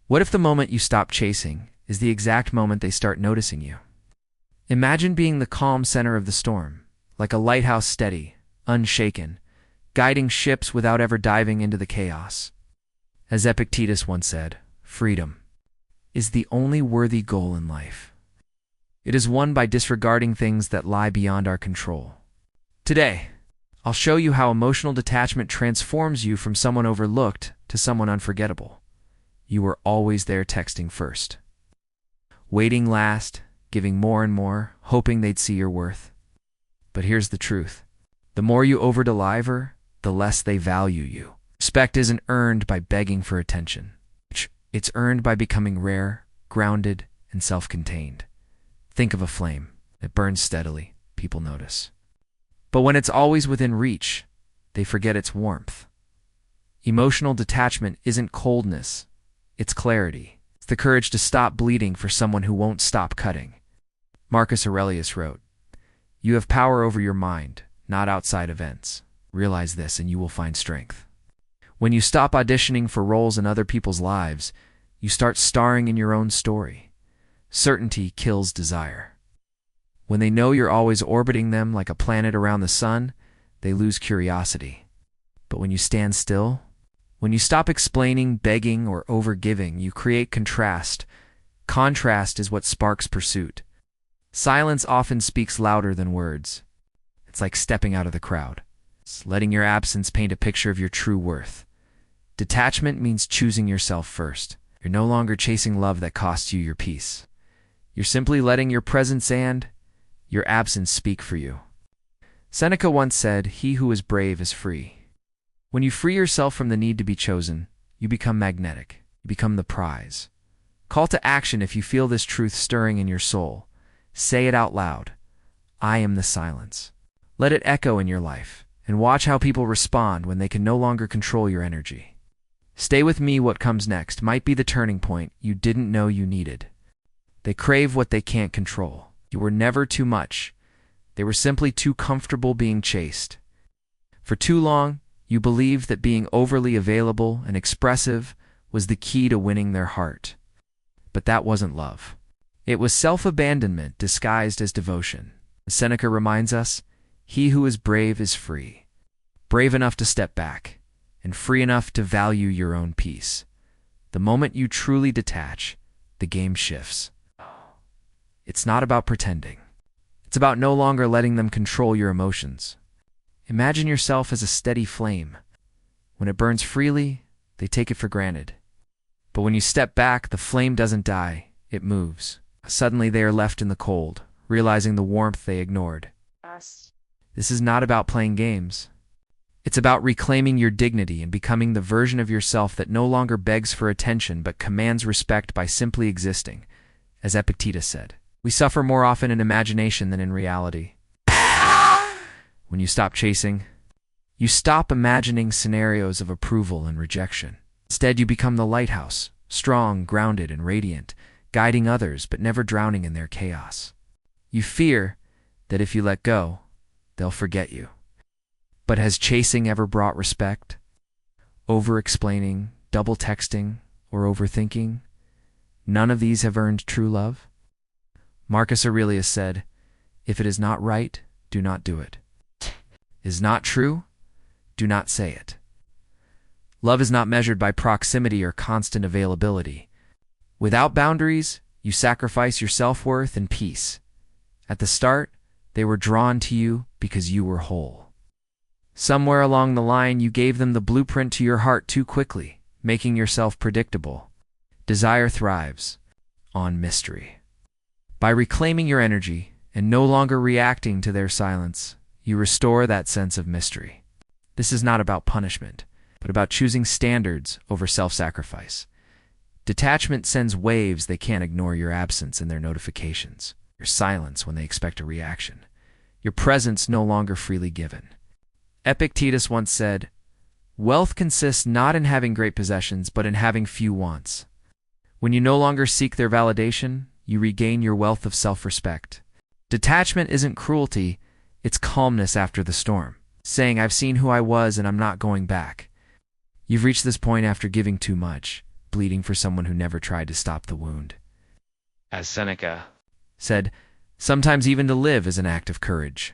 What if the moment you stop chasing is the exact moment they start noticing you? Imagine being the calm center of the storm, like a lighthouse steady, unshaken, guiding ships without ever diving into the chaos. As Epictetus once said, freedom is the only worthy goal in life. It is won by disregarding things that lie beyond our control. Today, I'll show you how emotional detachment transforms you from someone overlooked to someone unforgettable. You were always there texting first, waiting last, giving more and more, hoping they'd see your worth. But here's the truth. The more you over-deliver, the less they value you. Respect isn't earned by begging for attention. It's earned by becoming rare, grounded, and self-contained. Think of a flame. It burns steadily. People notice. But when it's always within reach, they forget its warmth. Emotional detachment isn't coldness. It's clarity. It's the courage to stop bleeding for someone who won't stop cutting. Marcus Aurelius wrote, "You have power over your mind, not outside events. Realize this and you will find strength." When you stop auditioning for roles in other people's lives, you start starring in your own story. Certainty kills desire. When they know you're always orbiting them like a planet around the sun, they lose curiosity. But when you stand still, when you stop explaining, begging, or overgiving, you create contrast. Contrast is what sparks pursuit. Silence often speaks louder than words. It's like stepping out of the crowd. It's letting your absence paint a picture of your true worth. Detachment means choosing yourself first. You're no longer chasing love that costs you your peace. You're simply letting your presence and your absence speak for you. Seneca once said, "He who is brave is free." When you free yourself from the need to be chosen, you become magnetic. You become the prize. Call to action if you feel this truth stirring in your soul. Say it out loud. I am the silence. Let it echo in your life, and watch how people respond when they can no longer control your energy. Stay with me. What comes next might be the turning point you didn't know you needed. They crave what they can't control. You were never too much. They were simply too comfortable being chased. For too long, you believed that being overly available and expressive was the key to winning their heart. But that wasn't love. It was self-abandonment disguised as devotion. Seneca reminds us, "He who is brave is free." Brave enough to step back, and free enough to value your own peace. The moment you truly detach, the game shifts. It's not about pretending. It's about no longer letting them control your emotions. Imagine yourself as a steady flame. When it burns freely, they take it for granted. But when you step back, the flame doesn't die, it moves. Suddenly they are left in the cold, realizing the warmth they ignored. This is not about playing games. It's about reclaiming your dignity and becoming the version of yourself that no longer begs for attention but commands respect by simply existing. As Epictetus said, we suffer more often in imagination than in reality. When you stop chasing, you stop imagining scenarios of approval and rejection. Instead, you become the lighthouse, strong, grounded, and radiant, guiding others but never drowning in their chaos. You fear that if you let go, they'll forget you. But has chasing ever brought respect? Over-explaining, double-texting, or overthinking? None of these have earned true love. Marcus Aurelius said, "If it is not right, do not do it. Is not true, do not say it." Love is not measured by proximity or constant availability. Without boundaries, you sacrifice your self-worth and peace. At the start, they were drawn to you because you were whole. Somewhere along the line, you gave them the blueprint to your heart too quickly, making yourself predictable. Desire thrives on mystery. By reclaiming your energy and no longer reacting to their silence, you restore that sense of mystery. This is not about punishment, but about choosing standards over self-sacrifice. Detachment sends waves they can't ignore your absence in their notifications, your silence when they expect a reaction, your presence no longer freely given. Epictetus once said, "Wealth consists not in having great possessions, but in having few wants." When you no longer seek their validation, you regain your wealth of self-respect. Detachment isn't cruelty, it's calmness after the storm, saying, "I've seen who I was and I'm not going back." You've reached this point after giving too much, bleeding for someone who never tried to stop the wound. As Seneca said, sometimes even to live is an act of courage.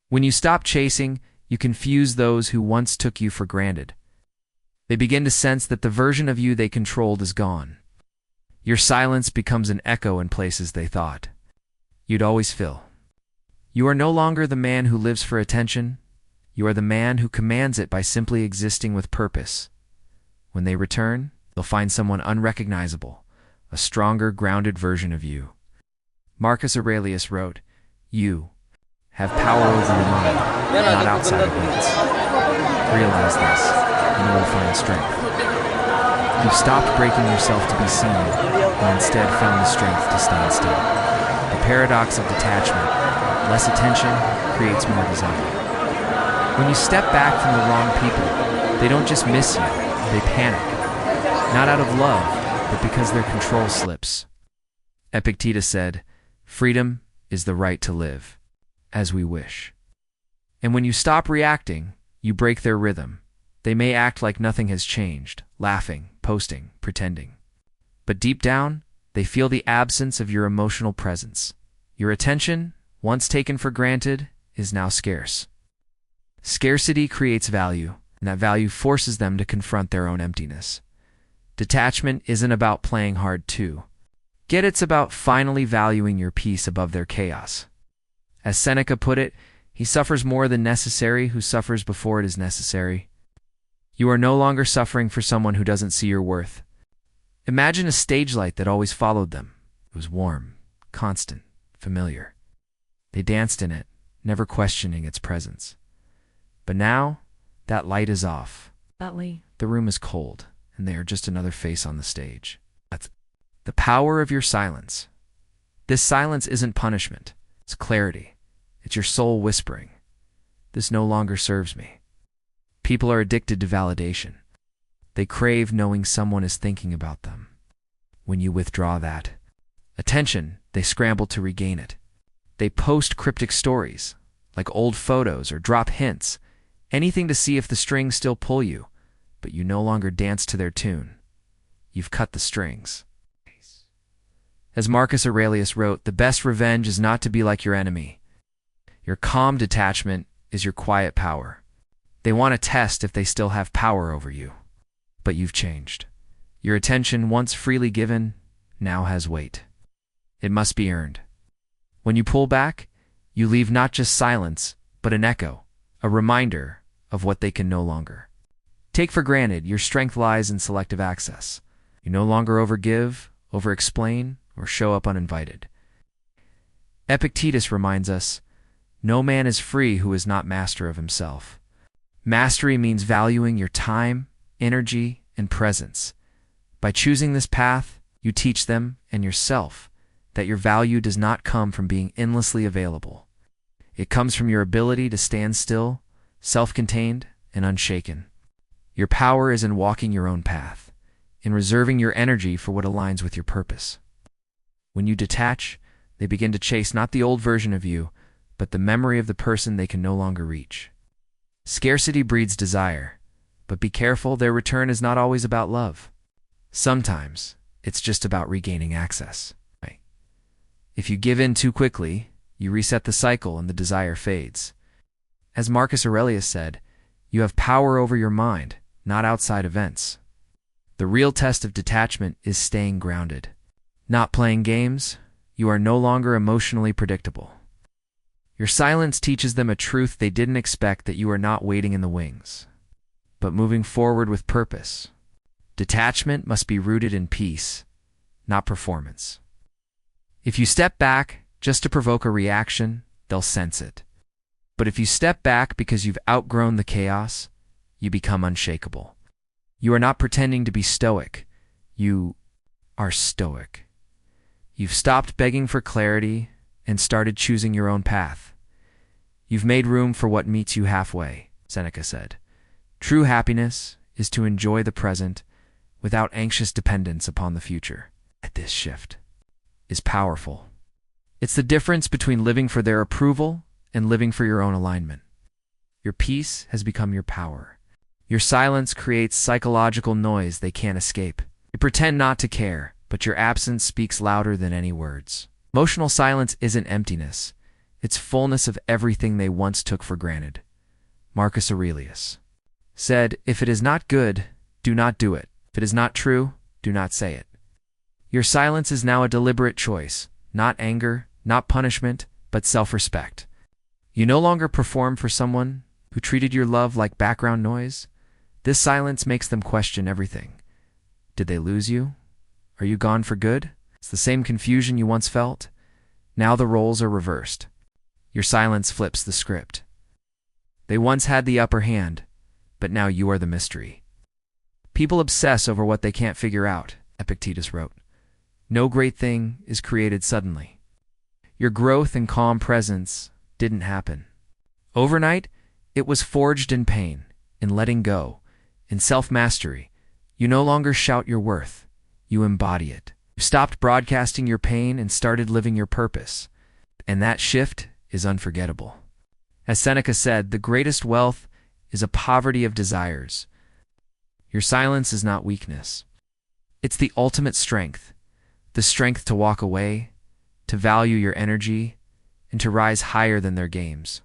When you stop chasing, you confuse those who once took you for granted. They begin to sense that the version of you they controlled is gone. Your silence becomes an echo in places they thought you'd always fill. You are no longer the man who lives for attention. You are the man who commands it by simply existing with purpose. When they return, they'll find someone unrecognizable, a stronger, grounded version of you. Marcus Aurelius wrote, "You have power over your mind, not outside events. Realize this, and you will find strength. You've stopped breaking yourself to be seen, and instead found the strength to stand still." The paradox of detachment: less attention creates more desire. When you step back from the wrong people, they don't just miss you, they panic. Not out of love, but because their control slips. Epictetus said, "Freedom is the right to live as we wish." And when you stop reacting, you break their rhythm. They may act like nothing has changed, laughing, posting, pretending. But deep down, they feel the absence of your emotional presence. Your attention, once taken for granted, is now scarce. Scarcity creates value, and that value forces them to confront their own emptiness. Detachment isn't about playing hard too. It's about finally valuing your peace above their chaos. As Seneca put it, he suffers more than necessary who suffers before it is necessary. You are no longer suffering for someone who doesn't see your worth. Imagine a stage light that always followed them. It was warm, constant, familiar. They danced in it, never questioning its presence. But now, that light is off. The room is cold, and they are just another face on the stage. That's the power of your silence. This silence isn't punishment. It's clarity. It's your soul whispering, "This no longer serves me." People are addicted to validation. They crave knowing someone is thinking about them. When you withdraw that attention, they scramble to regain it. They post cryptic stories, like old photos, or drop hints, anything to see if the strings still pull you, but you no longer dance to their tune. You've cut the strings. As Marcus Aurelius wrote, "The best revenge is not to be like your enemy." Your calm detachment is your quiet power. They want to test if they still have power over you. But you've changed. Your attention, once freely given, now has weight. It must be earned. When you pull back, you leave not just silence, but an echo, a reminder of what they can no longer take for granted. Your strength lies in selective access. You no longer overgive, over-explain, or show up uninvited. Epictetus reminds us, "No man is free who is not master of himself." Mastery means valuing your time, energy, and presence. By choosing this path, you teach them and yourself that your value does not come from being endlessly available. It comes from your ability to stand still, self-contained, and unshaken. Your power is in walking your own path, in reserving your energy for what aligns with your purpose. When you detach, they begin to chase not the old version of you, but the memory of the person they can no longer reach. Scarcity breeds desire, but be careful, their return is not always about love. Sometimes, it's just about regaining access. If you give in too quickly, you reset the cycle and the desire fades. As Marcus Aurelius said, "You have power over your mind, not outside events." The real test of detachment is staying grounded. Not playing games, you are no longer emotionally predictable. Your silence teaches them a truth they didn't expect, that you are not waiting in the wings, but moving forward with purpose. Detachment must be rooted in peace, not performance. If you step back just to provoke a reaction, they'll sense it. But if you step back because you've outgrown the chaos, you become unshakable. You are not pretending to be stoic. You are stoic. You've stopped begging for clarity and started choosing your own path. You've made room for what meets you halfway, Seneca said. True happiness is to enjoy the present without anxious dependence upon the future. This shift is powerful. It's the difference between living for their approval and living for your own alignment. Your peace has become your power. Your silence creates psychological noise they can't escape. You pretend not to care, but your absence speaks louder than any words. Emotional silence isn't emptiness. It's fullness of everything they once took for granted. Marcus Aurelius said, "If it is not good, do not do it. If it is not true, do not say it." Your silence is now a deliberate choice, not anger, not punishment, but self-respect. You no longer perform for someone who treated your love like background noise. This silence makes them question everything. Did they lose you? Are you gone for good? It's the same confusion you once felt. Now the roles are reversed. Your silence flips the script. They once had the upper hand, but now you are the mystery. People obsess over what they can't figure out, Epictetus wrote. No great thing is created suddenly. Your growth and calm presence didn't happen overnight. It was forged in pain, in letting go, in self-mastery. You no longer shout your worth. You embody it. You stopped broadcasting your pain and started living your purpose. And that shift is unforgettable. As Seneca said, the greatest wealth is a poverty of desires. Your silence is not weakness. It's the ultimate strength. The strength to walk away, to value your energy, and to rise higher than their games.